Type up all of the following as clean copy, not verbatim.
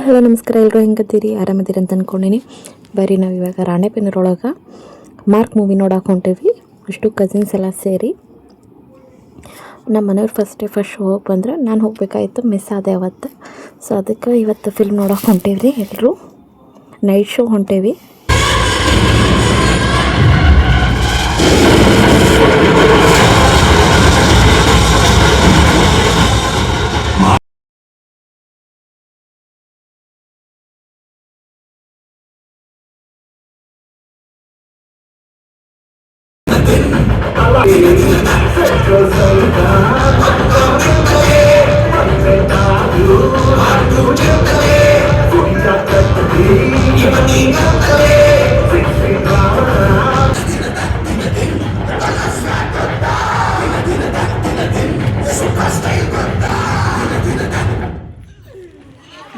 Hello ನಮಸ್ಕಾರ, ಎಲ್ಲರೂ ಹೆಂಗತ್ತೀರಿ? ಆರಾಮದಿರಿ ಅಂತ ಅಂದ್ಕೊಂಡೀನಿ. ಬರೀ ನಾವು ಇವಾಗ ರಾಣೆಬೆನ್ನೂರೊಳಗೆ ಮಾರ್ಕ್ ಮೂವಿ ನೋಡಕ್ಕೆ ಹೊಂಟೇವಿ. ಅಷ್ಟು ಕಸಿನ್ಸ್ ಎಲ್ಲ ಸೇರಿ. ನಮ್ಮ ಮನೆಯವ್ರು ಫಸ್ಟ್ ಶೋ ಹೋಗಿ ಬಂದ್ರೆ ನಾನು ಹೋಗ್ಬೇಕಾಯ್ತು, ಮಿಸ್ ಆದೆ ಅವತ್ತು. ಸೊ ಅದಕ್ಕೆ ಇವತ್ತು ಫಿಲ್ಮ್ ನೋಡಕ್ಕೆ ಹೊಂಟೇವ್ರಿ. ಎಲ್ಲರೂ ನೈಟ್ ಶೋ ಹೊಂಟೇವಿ.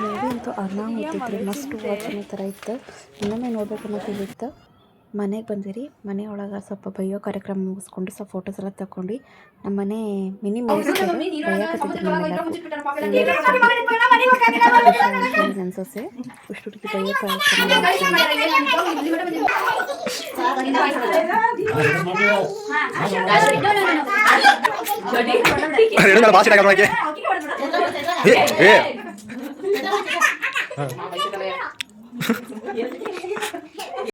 ಮೂವಿ ಅಂತೂ ಅನ್ನಾಹುತ್ತಿತ್ತು, ಮಸ್ಟ್ ವಾಚ್ ಅನ್ನೋ ಥರ ಇತ್ತು. ಇನ್ನೊಮ್ಮೆ ನೋಡ್ಬೇಕನ್ನೋದಿತ್ತು. ಮನೆಗೆ ಬಂದಿರಿ. ಮನೆಯೊಳಗೆ ಸ್ವಲ್ಪ ಬೈಯೋ ಕಾರ್ಯಕ್ರಮ ಮುಗಿಸ್ಕೊಂಡು ಸ್ವಲ್ಪ ಫೋಟೋಸ್ ಎಲ್ಲ ತಗೊಂಡು ನಮ್ಮ ಮನೆ ಮಿನಿ ಬೈಯಾಕತ್ತಿದ್ರು ನನ್ನ ಸೊಸೆ ಇಷ್ಟುಟಿಗೆ ಬೈಯೋ ಕಾರ್ಯಕ್ರಮ.